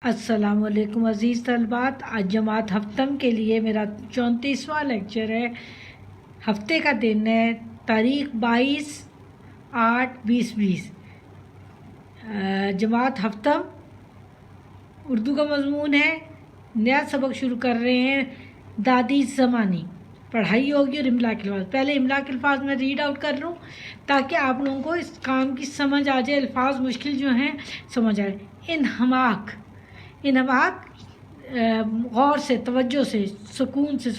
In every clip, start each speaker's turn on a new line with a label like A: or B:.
A: السلام علیکم عزیز طلبات، آج جماعت ہفتم کے لیے میرا 34واں لیکچر ہے۔ ہفتے کا دن ہے تاریخ 22/8/2020۔ جماعت ہفتم اردو کا مضمون ہے۔ نیا سبق شروع کر رہے ہیں، دادی زمانی پڑھائی ہوگی اور املا کے الفاظ۔ پہلے املا کے الفاظ میں ریڈ آؤٹ کر لوں تاکہ آپ لوگوں کو اس کام کی سمجھ آ جائے، الفاظ مشکل جو ہیں سمجھ آئے۔ انہماک غور سے، توجہ سے، سکون سے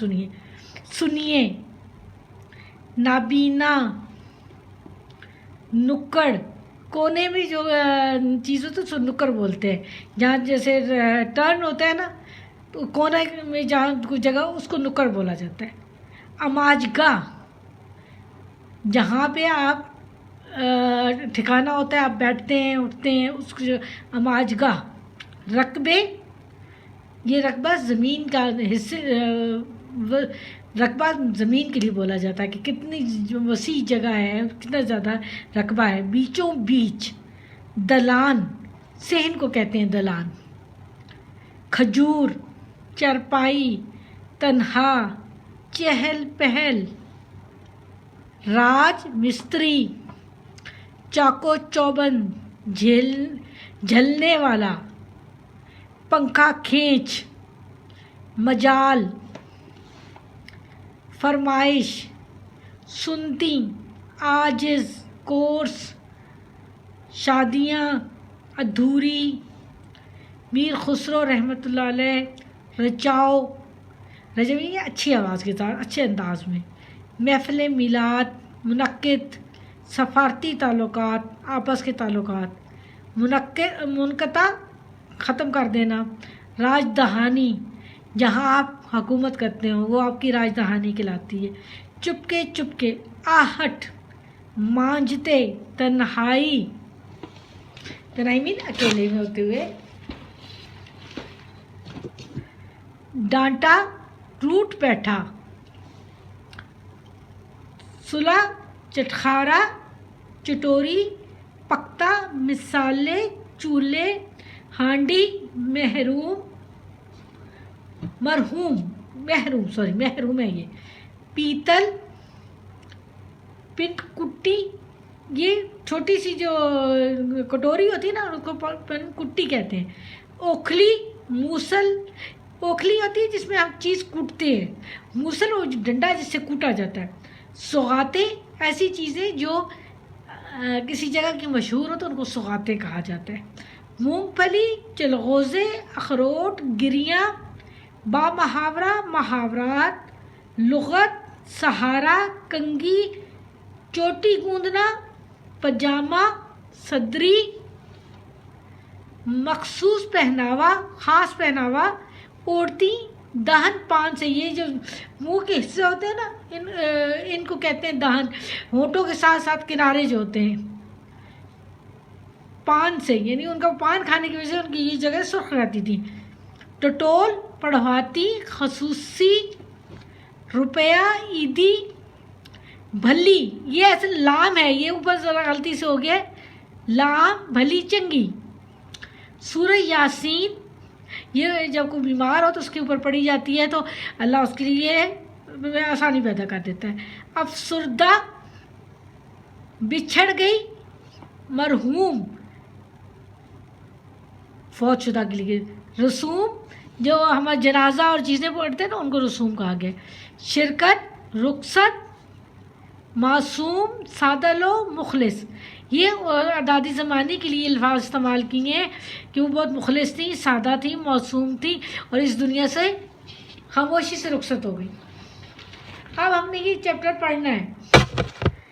A: سنیے۔ نابینا، نکڑ، کونے میں جو چیز ہوتی ہے اس کو نکڑ بولتے ہیں۔ جہاں جیسے ٹرن ہوتا ہے نا، تو کونے میں جہاں کوئی جگہ اس کو نکڑ بولا جاتا ہے۔ اماجگاہ، جہاں پہ آپ ٹھکانہ ہوتا ہے، آپ بیٹھتے ہیں اٹھتے ہیں، اس کو اماجگاہ۔ رقبے، یہ رقبہ زمین کا رقبہ زمین کے لیے بولا جاتا ہے کہ کتنی وسیع جگہ ہے، کتنا زیادہ رقبہ ہے۔ بیچوں بیچ، دلان، صحن کو کہتے ہیں دلان۔ کھجور، چرپائی، تنہا، چہل پہل۔ راج، مستری، چاقو چوبند، جھلنے والا، پنکھا کھینچ۔ مجال، فرمائش، سنتی، عاجز، کورس، شادیاں، ادھوری۔ میر خسرو رحمۃ اللہ علیہ، رچاؤ یہ اچھی آواز کے ساتھ، اچھے انداز میں۔ محفل میلاد، منعقد، سفارتی تعلقات، آپس کے تعلقات۔ منقطع، ختم کر دینا۔ راج دہانی، جہاں آپ حکومت کرتے ہو وہ آپ کی راج دہانی کہلاتی ہے۔ چپکے چپکے، آہٹ، مانجھتے، تنہائی مین اکیلے میں ہوتے ہوئے۔ ڈانٹا، روٹ بیٹھا۔ صلح، چٹخارا، چٹوری، پختہ، مثالیں، چولہے۔ ہانڈی، محروم ہے یہ۔ پیتل، پنٹ کٹی، یہ چھوٹی سی جو کٹوری ہوتی ہے نا اس کو پنٹ کٹی کہتے ہیں۔ اوکھلی، موسل، اوکھلی ہوتی ہے جس میں ہم چیز کوٹتے ہیں، موسل وہ ڈنڈا جس سے کوٹا جاتا ہے۔ سوغاتیں، ایسی چیزیں جو کسی جگہ کی مشہور ہو تو ان کو سوغاتیں کہا جاتا ہے۔ مونگ پھلی، چلغوزے، اخروٹ، گریاں۔ با محاورہ، محاورات۔ لغت، سہارا، کنگھی، چوٹی گوندنا، پجامہ، صدری۔ مخصوص پہناوا، خاص پہناوا، اوڑھتی، دہن پان سے، یہ جو منہ کے حصے ہوتے ہیں نا ان کو کہتے ہیں دہن، ہونٹوں کے ساتھ ساتھ کنارے جو ہوتے ہیں۔ پان سے، یعنی ان کا پان کھانے کی وجہ سے ان کی یہ جگہ سرخ رہتی تھی۔ ٹٹول، پڑھواتی، خصوصی۔ روپیہ، عیدی۔ بھلی، یہ ایسے لام ہے، یہ اوپر ذرا غلطی سے ہو گیا، لام، بھلی چنگی۔ سورہ یاسین، یہ جب کوئی بیمار ہو تو اس کے اوپر پڑھی جاتی ہے تو اللہ اس کے لیے آسانی پیدا کر دیتا ہے۔ افسردہ، بچھڑ گئی۔ مرحوم، فوت شدہ کے لیے۔ رسوم، جو ہمارا جنازہ اور چیزیں پڑھتے ہیں نا ان کو رسوم کہا گیا۔ شرکت، رخصت۔ معصوم، سادہ لو، مخلص، یہ دادی زمانی کے لیے الفاظ استعمال کیے ہیں کہ وہ بہت مخلص تھی، سادہ تھی، معصوم تھی اور اس دنیا سے خاموشی سے رخصت ہو گئی۔ اب ہم نے یہ چیپٹر پڑھنا ہے،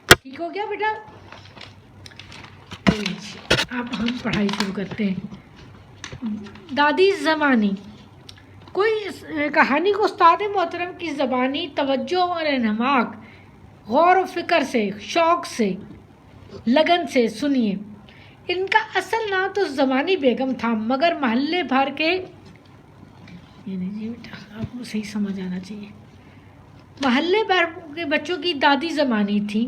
A: ٹھیک ہو گیا بیٹا؟ اب ہم پڑھائی شروع کرتے ہیں۔ دادی زمانی، کوئی کہانی کو استاد محترم کی زبانی توجہ اور انہماک، غور و فکر سے، شوق سے، لگن سے سنیے۔ ان کا اصل نام تو زمانی بیگم تھا، مگر محلے بھر کے آپ کو صحیح سمجھ آنا چاہیے، محلے بھر کے بچوں کی دادی زمانی تھی۔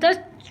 A: 10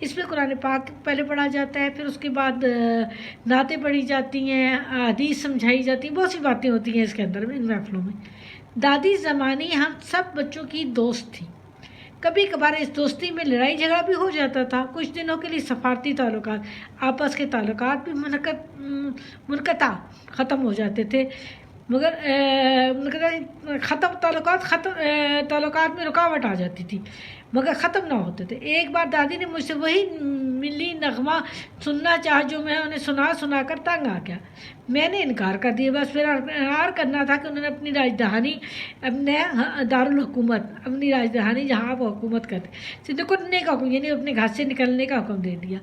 A: اس میں قرآن پاک پہلے پڑھا جاتا ہے، پھر اس کے بعد نعتیں پڑھی جاتی ہیں، حدیث سمجھائی جاتی ہیں، بہت سی باتیں ہوتی ہیں اس کے اندر ان محفلوں میں۔ دادی زمانی ہم سب بچوں کی دوست تھی، کبھی کبھار اس دوستی میں لڑائی جھگڑا بھی ہو جاتا تھا، کچھ دنوں کے لیے سفارتی تعلقات، آپس کے تعلقات بھی منقطع ختم ہو جاتے تھے، مگر تعلقات میں رکاوٹ آ جاتی تھی مگر ختم نہ ہوتے تھے۔ ایک بار دادی نے مجھ سے وہی ملی نغمہ سننا چاہا جو میں انہیں سنا کر تنگ آ گیا۔ میں نے انکار کر دیا، بس پھر انکار کرنا تھا کہ انہوں نے اپنی راجدھانی، اپنے دارالحکومت، اپنی راجدھانی جہاں وہ حکومت کرتے سیدھے کرنے کا حکم، یعنی اپنے گھر سے نکلنے کا حکم دے دیا۔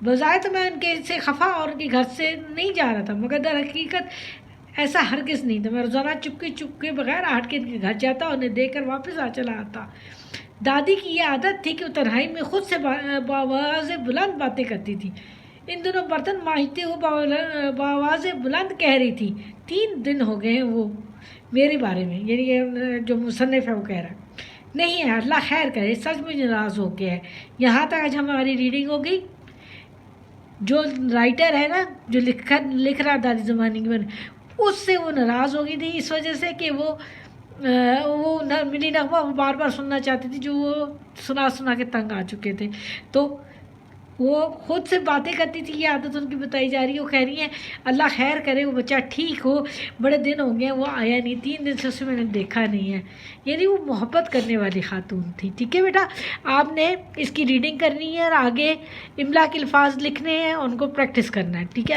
A: بظاہر تو میں ان کے سے خفا اور ان کے گھر سے نہیں جا رہا تھا، مگر در حقیقت ایسا ہرگز نہیں تھا۔ میں روزانہ چپکے بغیر ہٹ کے ان کے گھر جاتا، انہیں دیکھ کر واپس چلا آتا۔ دادی کی یہ عادت تھی کہ وہ تنہائی میں خود سے بآواز بلند باتیں کرتی تھی۔ ان دنوں برتن مانجتے ہوئے بآواز بلند کہہ رہی تھی، 3 دن ہو گئے ہیں وہ میرے بارے میں، یعنی یہ جو مصنف ہے وہ کہہ رہا ہے، نہیں ہے، اللہ خیر کرے، سچ مجھ ناراض ہو گیا ہے۔ یہاں تک آج ہماری ریڈنگ ہو گئی۔ جو رائٹر ہے نا، جو لکھ رہا دادی زمانی کے بارے میں، اس سے وہ ناراض ہو گئی تھی اس وجہ سے کہ وہ ملی نغمہ وہ بار بار سننا چاہتی تھی جو وہ سنا کے تنگ آ چکے تھے، تو وہ خود سے باتیں کرتی تھی۔ یہ عادت ان کی بتائی جا رہی ہے۔ وہ کہہ رہی ہیں اللہ خیر کرے، وہ بچہ ٹھیک ہو، بڑے دن ہو گئے وہ آیا نہیں، 3 دن سے اسے میں نے دیکھا نہیں ہے، یعنی وہ محبت کرنے والی خاتون تھی۔ ٹھیک ہے بیٹا، آپ نے اس کی ریڈنگ کرنی ہے اور آگے املا کے الفاظ لکھنے ہیں اور ان کو پریکٹس کرنا ہے، ٹھیک ہے۔